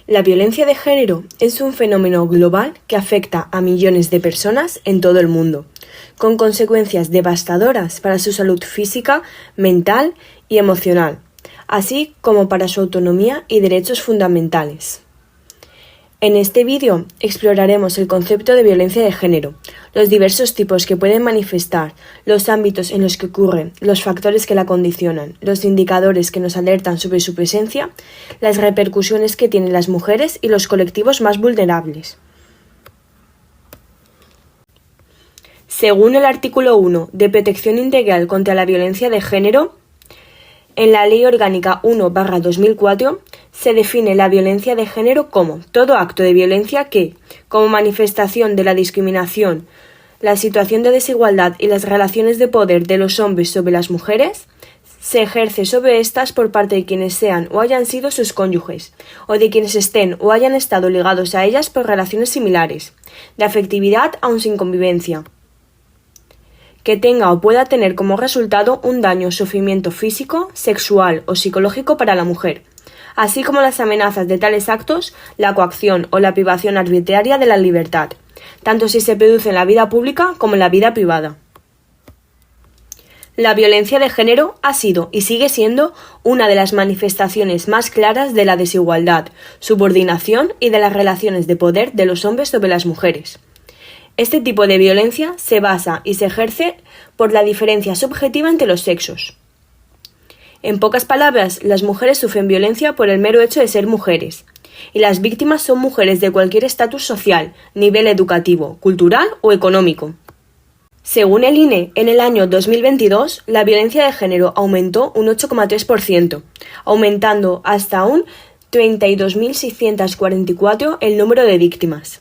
La violencia de género es un fenómeno global que afecta a millones de personas en todo el mundo, con consecuencias devastadoras para su salud física, mental y emocional, así como para su autonomía y derechos fundamentales. En este vídeo exploraremos el concepto de violencia de género, los diversos tipos que pueden manifestar, los ámbitos en los que ocurre, los factores que la condicionan, los indicadores que nos alertan sobre su presencia, las repercusiones que tienen las mujeres y los colectivos más vulnerables. Según el artículo 1 de Protección Integral contra la Violencia de Género, en la Ley Orgánica 1/2004 se define la violencia de género como todo acto de violencia que, como manifestación de la discriminación, la situación de desigualdad y las relaciones de poder de los hombres sobre las mujeres, se ejerce sobre éstas por parte de quienes sean o hayan sido sus cónyuges, o de quienes estén o hayan estado ligados a ellas por relaciones similares, de afectividad aun sin convivencia, que tenga o pueda tener como resultado un daño o sufrimiento físico, sexual o psicológico para la mujer, así como las amenazas de tales actos, la coacción o la privación arbitraria de la libertad, tanto si se produce en la vida pública como en la vida privada. La violencia de género ha sido y sigue siendo una de las manifestaciones más claras de la desigualdad, subordinación y de las relaciones de poder de los hombres sobre las mujeres. Este tipo de violencia se basa y se ejerce por la diferencia subjetiva entre los sexos. En pocas palabras, las mujeres sufren violencia por el mero hecho de ser mujeres, y las víctimas son mujeres de cualquier estatus social, nivel educativo, cultural o económico. Según el INE, en el año 2022, la violencia de género aumentó un 8,3%, aumentando hasta un 32.644 el número de víctimas.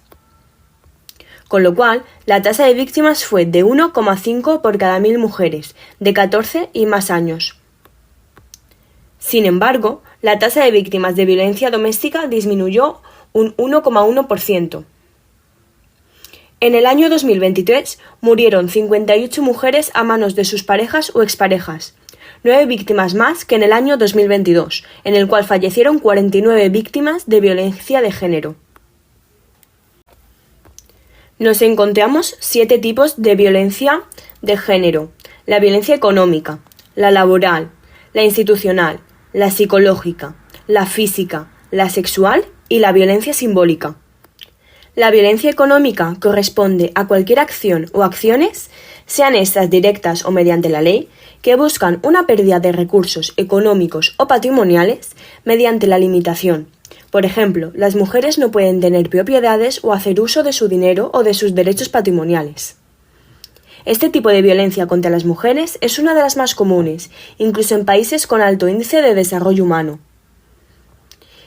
Con lo cual, la tasa de víctimas fue de 1,5 por cada 1.000 mujeres, de 14 y más años. Sin embargo, la tasa de víctimas de violencia doméstica disminuyó un 1,1%. En el año 2023 murieron 58 mujeres a manos de sus parejas o exparejas, 9 víctimas más que en el año 2022, en el cual fallecieron 49 víctimas de violencia de género. Nos encontramos 7 tipos de violencia de género: la violencia económica, la laboral, la institucional, la psicológica, la física, la sexual y la violencia simbólica. La violencia económica corresponde a cualquier acción o acciones, sean estas directas o mediante la ley, que buscan una pérdida de recursos económicos o patrimoniales mediante la limitación. Por ejemplo, las mujeres no pueden tener propiedades o hacer uso de su dinero o de sus derechos patrimoniales. Este tipo de violencia contra las mujeres es una de las más comunes, incluso en países con alto índice de desarrollo humano.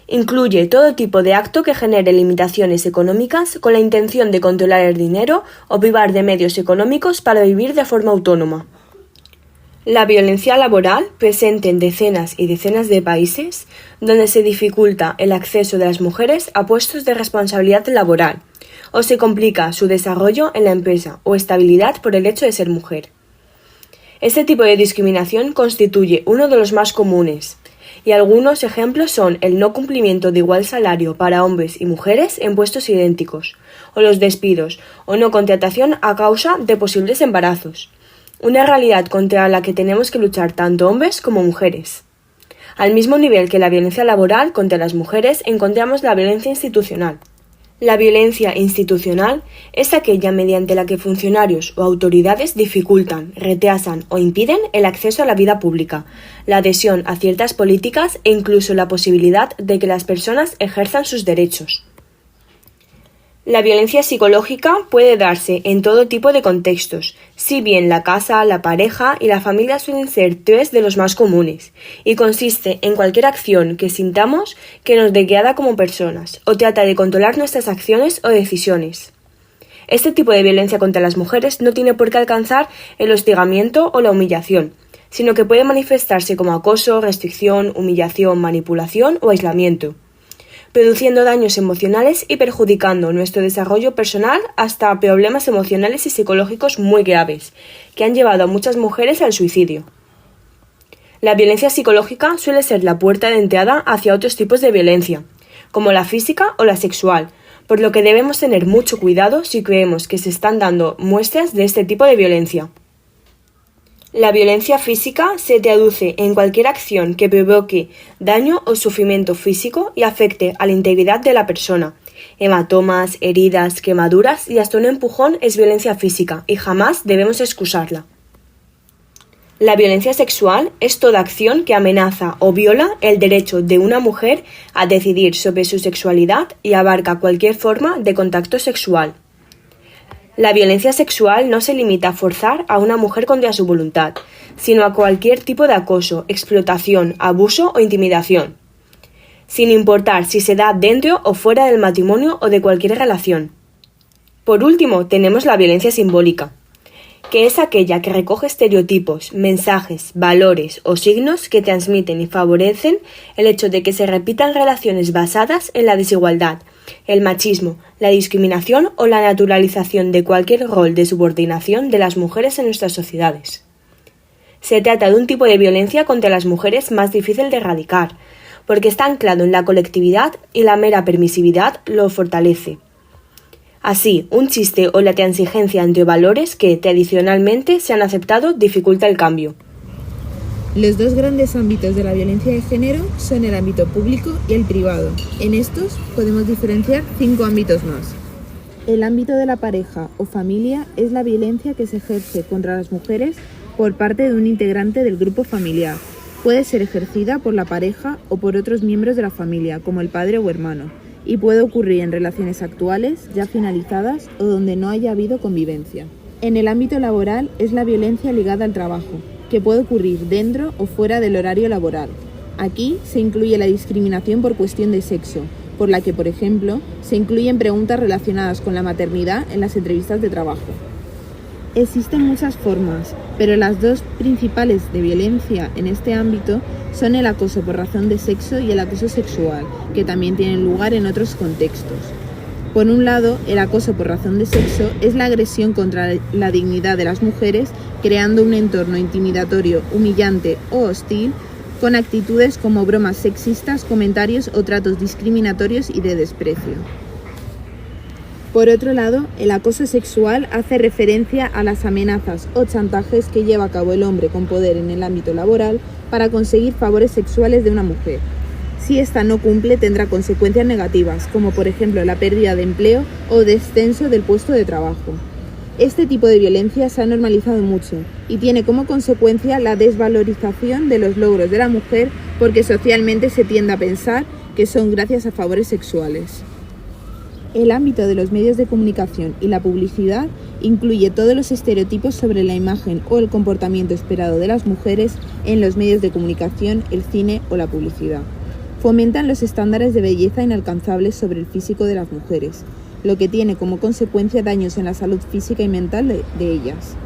Incluye todo tipo de acto que genere limitaciones económicas con la intención de controlar el dinero o privar de medios económicos para vivir de forma autónoma. La violencia laboral, presente en decenas y decenas de países, donde se dificulta el acceso de las mujeres a puestos de responsabilidad laboral, o se complica su desarrollo en la empresa o estabilidad por el hecho de ser mujer. Este tipo de discriminación constituye uno de los más comunes, y algunos ejemplos son el no cumplimiento de igual salario para hombres y mujeres en puestos idénticos, o los despidos o no contratación a causa de posibles embarazos. Una realidad contra la que tenemos que luchar tanto hombres como mujeres. Al mismo nivel que la violencia laboral contra las mujeres encontramos la violencia institucional. La violencia institucional es aquella mediante la que funcionarios o autoridades dificultan, retrasan o impiden el acceso a la vida pública, la adhesión a ciertas políticas e incluso la posibilidad de que las personas ejerzan sus derechos. La violencia psicológica puede darse en todo tipo de contextos, si bien la casa, la pareja y la familia suelen ser 3 de los más comunes, y consiste en cualquier acción que sintamos que nos degrada como personas, o trata de controlar nuestras acciones o decisiones. Este tipo de violencia contra las mujeres no tiene por qué alcanzar el hostigamiento o la humillación, sino que puede manifestarse como acoso, restricción, humillación, manipulación o aislamiento, produciendo daños emocionales y perjudicando nuestro desarrollo personal hasta problemas emocionales y psicológicos muy graves, que han llevado a muchas mujeres al suicidio. La violencia psicológica suele ser la puerta de entrada hacia otros tipos de violencia, como la física o la sexual, por lo que debemos tener mucho cuidado si creemos que se están dando muestras de este tipo de violencia. La violencia física se traduce en cualquier acción que provoque daño o sufrimiento físico y afecte a la integridad de la persona. Hematomas, heridas, quemaduras y hasta un empujón es violencia física y jamás debemos excusarla. La violencia sexual es toda acción que amenaza o viola el derecho de una mujer a decidir sobre su sexualidad y abarca cualquier forma de contacto sexual. La violencia sexual no se limita a forzar a una mujer contra su voluntad, sino a cualquier tipo de acoso, explotación, abuso o intimidación, sin importar si se da dentro o fuera del matrimonio o de cualquier relación. Por último, tenemos la violencia simbólica, que es aquella que recoge estereotipos, mensajes, valores o signos que transmiten y favorecen el hecho de que se repitan relaciones basadas en la desigualdad, el machismo, la discriminación o la naturalización de cualquier rol de subordinación de las mujeres en nuestras sociedades. Se trata de un tipo de violencia contra las mujeres más difícil de erradicar, porque está anclado en la colectividad y la mera permisividad lo fortalece. Así, un chiste o la transigencia entre valores que tradicionalmente se han aceptado dificulta el cambio. Los dos grandes ámbitos de la violencia de género son el ámbito público y el privado. En estos podemos diferenciar 5 ámbitos más. El ámbito de la pareja o familia es la violencia que se ejerce contra las mujeres por parte de un integrante del grupo familiar. Puede ser ejercida por la pareja o por otros miembros de la familia, como el padre o hermano, y puede ocurrir en relaciones actuales, ya finalizadas o donde no haya habido convivencia. En el ámbito laboral es la violencia ligada al trabajo, que puede ocurrir dentro o fuera del horario laboral. Aquí se incluye la discriminación por cuestión de sexo, por la que, por ejemplo, se incluyen preguntas relacionadas con la maternidad en las entrevistas de trabajo. Existen muchas formas, pero las dos principales de violencia en este ámbito son el acoso por razón de sexo y el acoso sexual, que también tienen lugar en otros contextos. Por un lado, el acoso por razón de sexo es la agresión contra la dignidad de las mujeres, creando un entorno intimidatorio, humillante o hostil, con actitudes como bromas sexistas, comentarios o tratos discriminatorios y de desprecio. Por otro lado, el acoso sexual hace referencia a las amenazas o chantajes que lleva a cabo el hombre con poder en el ámbito laboral para conseguir favores sexuales de una mujer. Si ésta no cumple, tendrá consecuencias negativas, como por ejemplo la pérdida de empleo o descenso del puesto de trabajo. Este tipo de violencia se ha normalizado mucho y tiene como consecuencia la desvalorización de los logros de la mujer porque socialmente se tiende a pensar que son gracias a favores sexuales. El ámbito de los medios de comunicación y la publicidad incluye todos los estereotipos sobre la imagen o el comportamiento esperado de las mujeres en los medios de comunicación, el cine o la publicidad. Fomentan los estándares de belleza inalcanzables sobre el físico de las mujeres, lo que tiene como consecuencia daños en la salud física y mental de ellas.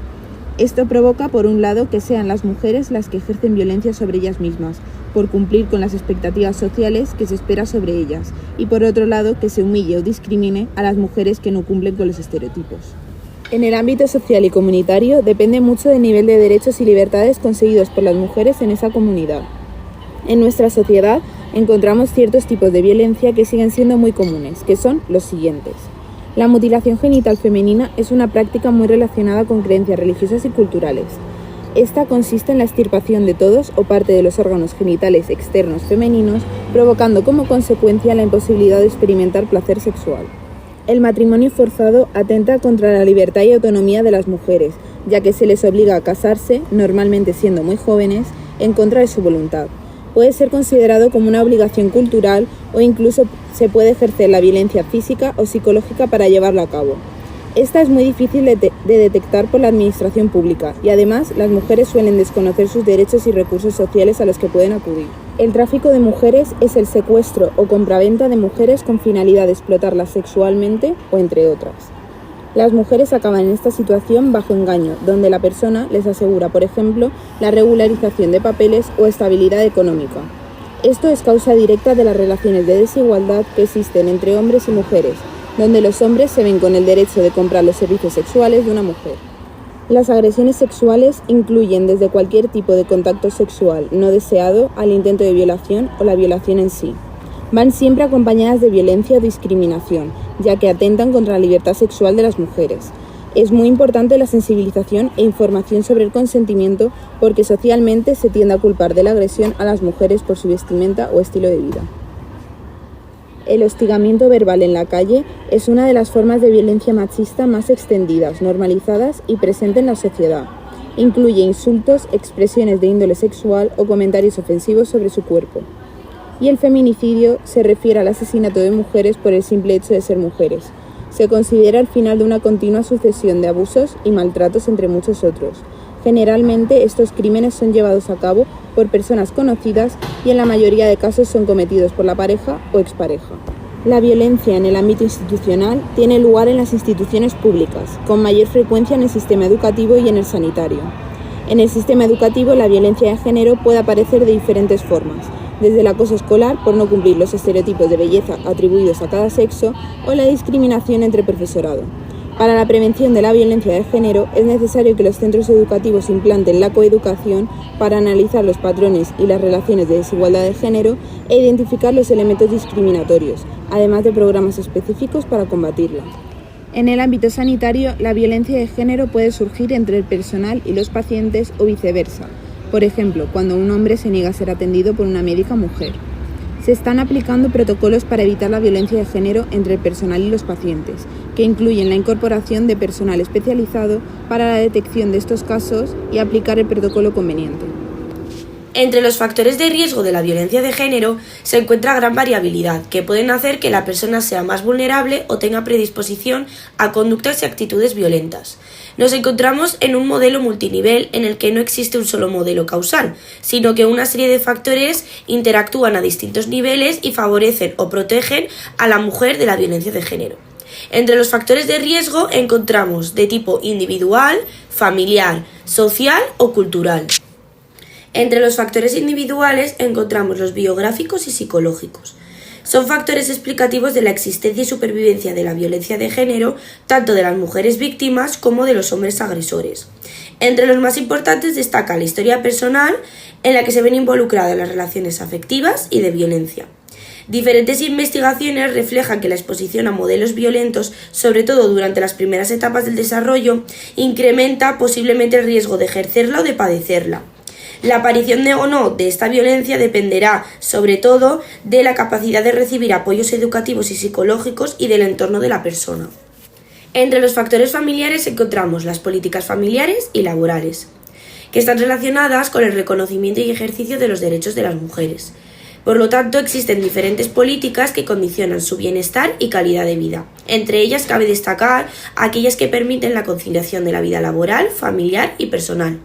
Esto provoca, por un lado, que sean las mujeres las que ejercen violencia sobre ellas mismas, por cumplir con las expectativas sociales que se espera sobre ellas, y por otro lado, que se humille o discrimine a las mujeres que no cumplen con los estereotipos. En el ámbito social y comunitario depende mucho del nivel de derechos y libertades conseguidos por las mujeres en esa comunidad. En nuestra sociedad encontramos ciertos tipos de violencia que siguen siendo muy comunes, que son los siguientes. La mutilación genital femenina es una práctica muy relacionada con creencias religiosas y culturales. Esta consiste en la extirpación de todos o parte de los órganos genitales externos femeninos, provocando como consecuencia la imposibilidad de experimentar placer sexual. El matrimonio forzado atenta contra la libertad y autonomía de las mujeres, ya que se les obliga a casarse, normalmente siendo muy jóvenes, en contra de su voluntad. Puede ser considerado como una obligación cultural o incluso se puede ejercer la violencia física o psicológica para llevarlo a cabo. Esta es muy difícil de detectar por la administración pública y además las mujeres suelen desconocer sus derechos y recursos sociales a los que pueden acudir. El tráfico de mujeres es el secuestro o compraventa de mujeres con finalidad de explotarlas sexualmente o entre otras. Las mujeres acaban en esta situación bajo engaño, donde la persona les asegura, por ejemplo, la regularización de papeles o estabilidad económica. Esto es causa directa de las relaciones de desigualdad que existen entre hombres y mujeres, donde los hombres se ven con el derecho de comprar los servicios sexuales de una mujer. Las agresiones sexuales incluyen desde cualquier tipo de contacto sexual no deseado al intento de violación o la violación en sí. van siempre acompañadas de violencia o discriminación, ya que atentan contra la libertad sexual de las mujeres. Es muy importante la sensibilización e información sobre el consentimiento porque socialmente se tiende a culpar de la agresión a las mujeres por su vestimenta o estilo de vida. El hostigamiento verbal en la calle es una de las formas de violencia machista más extendidas, normalizadas y presente en la sociedad. Incluye insultos, expresiones de índole sexual o comentarios ofensivos sobre su cuerpo. Y el feminicidio se refiere al asesinato de mujeres por el simple hecho de ser mujeres. Se considera el final de una continua sucesión de abusos y maltratos entre muchos otros. Generalmente estos crímenes son llevados a cabo por personas conocidas y en la mayoría de casos son cometidos por la pareja o expareja. La violencia en el ámbito institucional tiene lugar en las instituciones públicas, con mayor frecuencia en el sistema educativo y en el sanitario. En el sistema educativo la violencia de género puede aparecer de diferentes formas, desde el acoso escolar por no cumplir los estereotipos de belleza atribuidos a cada sexo o la discriminación entre profesorado. Para la prevención de la violencia de género es necesario que los centros educativos implanten la coeducación para analizar los patrones y las relaciones de desigualdad de género e identificar los elementos discriminatorios, además de programas específicos para combatirla. En el ámbito sanitario, la violencia de género puede surgir entre el personal y los pacientes o viceversa. Por ejemplo, cuando un hombre se niega a ser atendido por una médica mujer. Se están aplicando protocolos para evitar la violencia de género entre el personal y los pacientes, que incluyen la incorporación de personal especializado para la detección de estos casos y aplicar el protocolo conveniente. Entre los factores de riesgo de la violencia de género se encuentra gran variabilidad, que pueden hacer que la persona sea más vulnerable o tenga predisposición a conductas y actitudes violentas. Nos encontramos en un modelo multinivel en el que no existe un solo modelo causal, sino que una serie de factores interactúan a distintos niveles y favorecen o protegen a la mujer de la violencia de género. Entre los factores de riesgo encontramos de tipo individual, familiar, social o cultural. Entre los factores individuales encontramos los biográficos y psicológicos. Son factores explicativos de la existencia y supervivencia de la violencia de género, tanto de las mujeres víctimas como de los hombres agresores. Entre los más importantes destaca la historia personal, en la que se ven involucradas las relaciones afectivas y de violencia. Diferentes investigaciones reflejan que la exposición a modelos violentos, sobre todo durante las primeras etapas del desarrollo, incrementa posiblemente el riesgo de ejercerla o de padecerla. La aparición o no de esta violencia dependerá, sobre todo, de la capacidad de recibir apoyos educativos y psicológicos y del entorno de la persona. Entre los factores familiares encontramos las políticas familiares y laborales, que están relacionadas con el reconocimiento y ejercicio de los derechos de las mujeres. Por lo tanto, existen diferentes políticas que condicionan su bienestar y calidad de vida. Entre ellas cabe destacar aquellas que permiten la conciliación de la vida laboral, familiar y personal.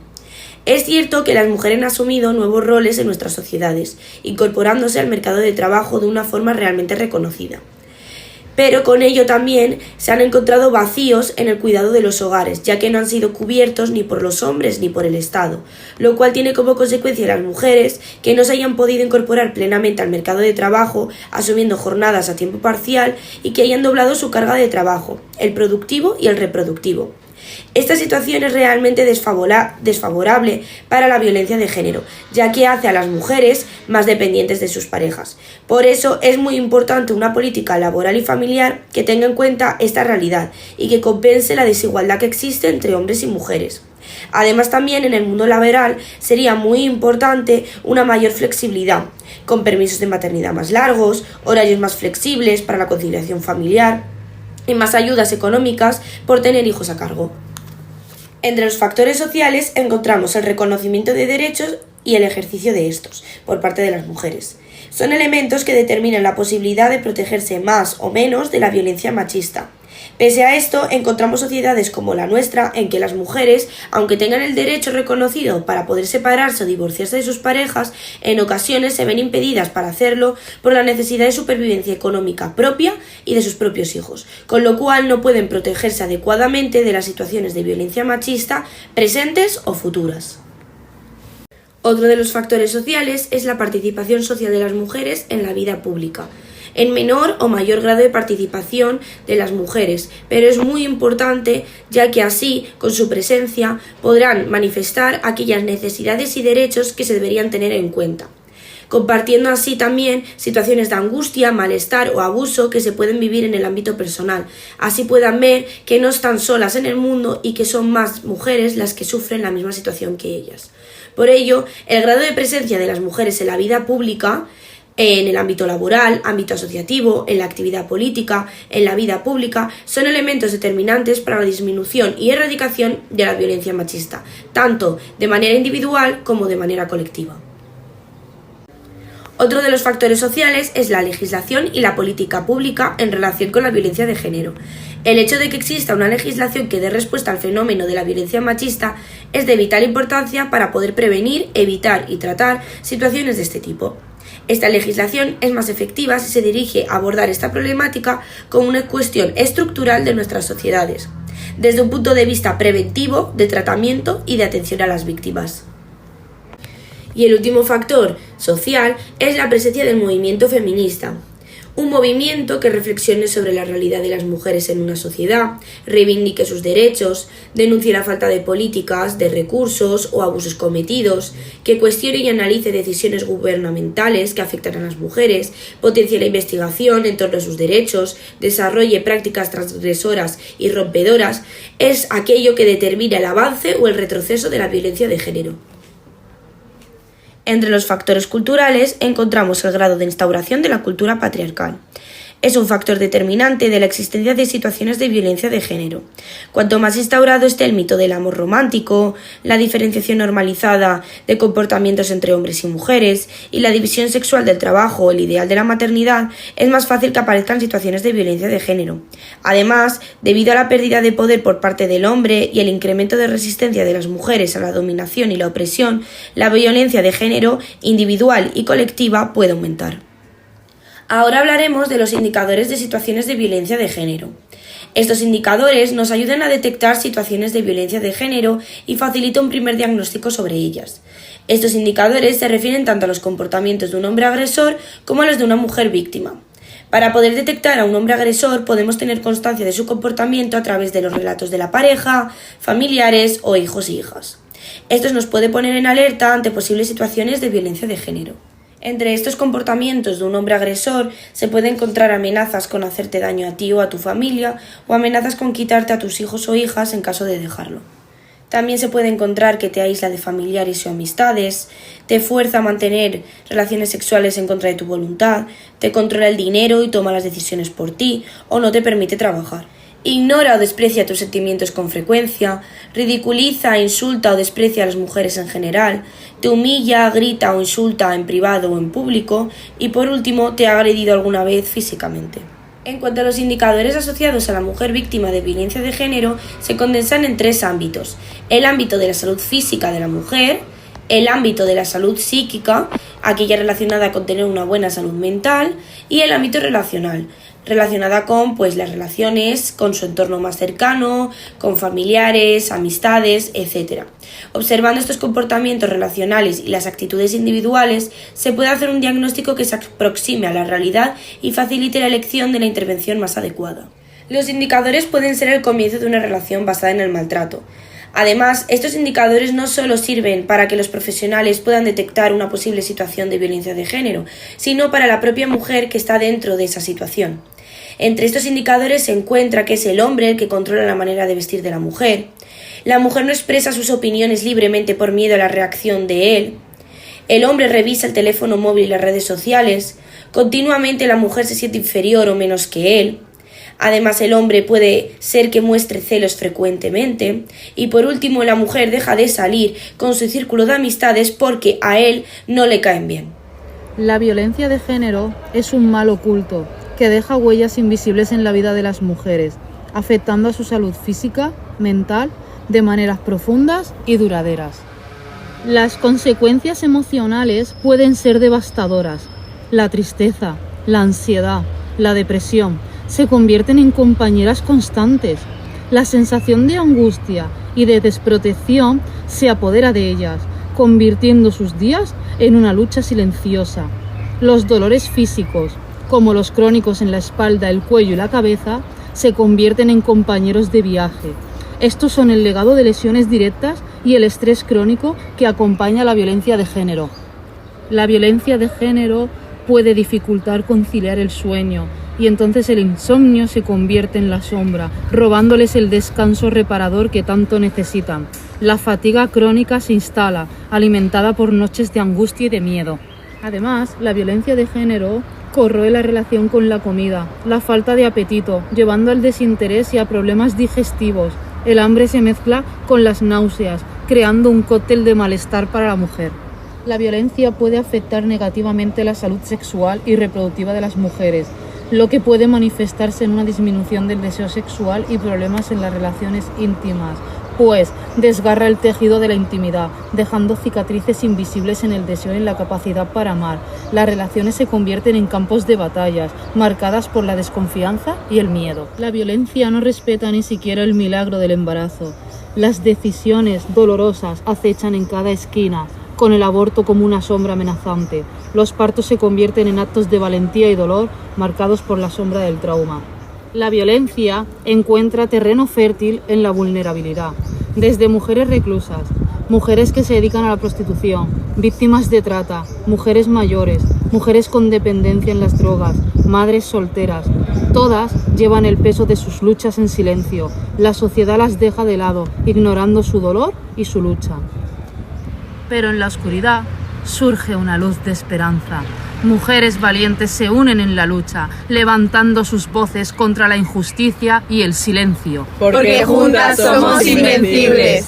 Es cierto que las mujeres han asumido nuevos roles en nuestras sociedades, incorporándose al mercado de trabajo de una forma realmente reconocida. Pero con ello también se han encontrado vacíos en el cuidado de los hogares, ya que no han sido cubiertos ni por los hombres ni por el Estado, lo cual tiene como consecuencia a las mujeres que no se hayan podido incorporar plenamente al mercado de trabajo, asumiendo jornadas a tiempo parcial y que hayan doblado su carga de trabajo, el productivo y el reproductivo. Esta situación es realmente desfavorable para la violencia de género, ya que hace a las mujeres más dependientes de sus parejas. Por eso es muy importante una política laboral y familiar que tenga en cuenta esta realidad y que compense la desigualdad que existe entre hombres y mujeres. Además, también en el mundo laboral sería muy importante una mayor flexibilidad, con permisos de maternidad más largos, horarios más flexibles para la conciliación familiar y más ayudas económicas por tener hijos a cargo. Entre los factores sociales encontramos el reconocimiento de derechos y el ejercicio de estos por parte de las mujeres. Son elementos que determinan la posibilidad de protegerse más o menos de la violencia machista. Pese a esto, encontramos sociedades como la nuestra en que las mujeres, aunque tengan el derecho reconocido para poder separarse o divorciarse de sus parejas, en ocasiones se ven impedidas para hacerlo por la necesidad de supervivencia económica propia y de sus propios hijos, con lo cual no pueden protegerse adecuadamente de las situaciones de violencia machista presentes o futuras. Otro de los factores sociales es la participación social de las mujeres en la vida pública, en menor o mayor grado de participación de las mujeres, pero es muy importante ya que así, con su presencia, podrán manifestar aquellas necesidades y derechos que se deberían tener en cuenta. compartiendo así también situaciones de angustia, malestar o abuso que se pueden vivir en el ámbito personal. Así puedan ver que no están solas en el mundo y que son más mujeres las que sufren la misma situación que ellas. Por ello, el grado de presencia de las mujeres en la vida pública, en el ámbito laboral, ámbito asociativo, en la actividad política, en la vida pública, son elementos determinantes para la disminución y erradicación de la violencia machista, tanto de manera individual como de manera colectiva. Otro de los factores sociales es la legislación y la política pública en relación con la violencia de género. El hecho de que exista una legislación que dé respuesta al fenómeno de la violencia machista es de vital importancia para poder prevenir, evitar y tratar situaciones de este tipo. Esta legislación es más efectiva si se dirige a abordar esta problemática como una cuestión estructural de nuestras sociedades, desde un punto de vista preventivo, de tratamiento y de atención a las víctimas. Y el último factor social es la presencia del movimiento feminista. Un movimiento que reflexione sobre la realidad de las mujeres en una sociedad, reivindique sus derechos, denuncie la falta de políticas, de recursos o abusos cometidos, que cuestione y analice decisiones gubernamentales que afectan a las mujeres, potencie la investigación en torno a sus derechos, desarrolle prácticas transgresoras y rompedoras, es aquello que determina el avance o el retroceso de la violencia de género. Entre los factores culturales encontramos el grado de instauración de la cultura patriarcal. Es un factor determinante de la existencia de situaciones de violencia de género. Cuanto más instaurado esté el mito del amor romántico, la diferenciación normalizada de comportamientos entre hombres y mujeres y la división sexual del trabajo o el ideal de la maternidad, es más fácil que aparezcan situaciones de violencia de género. Además, debido a la pérdida de poder por parte del hombre y el incremento de resistencia de las mujeres a la dominación y la opresión, la violencia de género individual y colectiva puede aumentar. Ahora hablaremos de los indicadores de situaciones de violencia de género. Estos indicadores nos ayudan a detectar situaciones de violencia de género y facilitan un primer diagnóstico sobre ellas. Estos indicadores se refieren tanto a los comportamientos de un hombre agresor como a los de una mujer víctima. Para poder detectar a un hombre agresor podemos tener constancia de su comportamiento a través de los relatos de la pareja, familiares o hijos y hijas. Esto nos puede poner en alerta ante posibles situaciones de violencia de género. Entre estos comportamientos de un hombre agresor se puede encontrar amenazas con hacerte daño a ti o a tu familia o amenazas con quitarte a tus hijos o hijas en caso de dejarlo. También se puede encontrar que te aísla de familiares o amistades, te fuerza a mantener relaciones sexuales en contra de tu voluntad, te controla el dinero y toma las decisiones por ti o no te permite trabajar. Ignora o desprecia tus sentimientos con frecuencia, ridiculiza, insulta o desprecia a las mujeres en general, te humilla, grita o insulta en privado o en público y por último te ha agredido alguna vez físicamente. En cuanto a los indicadores asociados a la mujer víctima de violencia de género, se condensan en tres ámbitos: el ámbito de la salud física de la mujer, el ámbito de la salud psíquica, aquella relacionada con tener una buena salud mental, y el ámbito relacional, relacionada con las relaciones con su entorno más cercano, con familiares, amistades, etc. Observando estos comportamientos relacionales y las actitudes individuales, se puede hacer un diagnóstico que se aproxime a la realidad y facilite la elección de la intervención más adecuada. Los indicadores pueden ser el comienzo de una relación basada en el maltrato. Además, estos indicadores no solo sirven para que los profesionales puedan detectar una posible situación de violencia de género, sino para la propia mujer que está dentro de esa situación. Entre estos indicadores se encuentra que es el hombre el que controla la manera de vestir de la mujer no expresa sus opiniones libremente por miedo a la reacción de él, el hombre revisa el teléfono móvil y las redes sociales, continuamente la mujer se siente inferior o menos que él. Además, el hombre puede ser que muestre celos frecuentemente y por último la mujer deja de salir con su círculo de amistades porque a él no le caen bien. La violencia de género es un mal oculto que deja huellas invisibles en la vida de las mujeres, afectando a su salud física, mental, de maneras profundas y duraderas. Las consecuencias emocionales pueden ser devastadoras. La tristeza, la ansiedad, la depresión se convierten en compañeras constantes. La sensación de angustia y de desprotección se apodera de ellas, convirtiendo sus días en una lucha silenciosa. Los dolores físicos, como los crónicos en la espalda, el cuello y la cabeza, se convierten en compañeros de viaje. Estos son el legado de lesiones directas y el estrés crónico que acompaña la violencia de género. La violencia de género puede dificultar conciliar el sueño y entonces el insomnio se convierte en la sombra, robándoles el descanso reparador que tanto necesitan. La fatiga crónica se instala, alimentada por noches de angustia y de miedo. Además, la violencia de género corroe la relación con la comida, la falta de apetito, llevando al desinterés y a problemas digestivos. El hambre se mezcla con las náuseas, creando un cóctel de malestar para la mujer. La violencia puede afectar negativamente la salud sexual y reproductiva de las mujeres, lo que puede manifestarse en una disminución del deseo sexual y problemas en las relaciones íntimas, pues desgarra el tejido de la intimidad, dejando cicatrices invisibles en el deseo y en la capacidad para amar. Las relaciones se convierten en campos de batallas, marcadas por la desconfianza y el miedo. La violencia no respeta ni siquiera el milagro del embarazo. Las decisiones dolorosas acechan en cada esquina, con el aborto como una sombra amenazante. Los partos se convierten en actos de valentía y dolor, marcados por la sombra del trauma. La violencia encuentra terreno fértil en la vulnerabilidad, desde mujeres reclusas, mujeres que se dedican a la prostitución, víctimas de trata, mujeres mayores, mujeres con dependencia en las drogas, madres solteras. Todas llevan el peso de sus luchas en silencio. La sociedad las deja de lado, ignorando su dolor y su lucha. Pero en la oscuridad surge una luz de esperanza. Mujeres valientes se unen en la lucha, levantando sus voces contra la injusticia y el silencio. Porque juntas somos invencibles.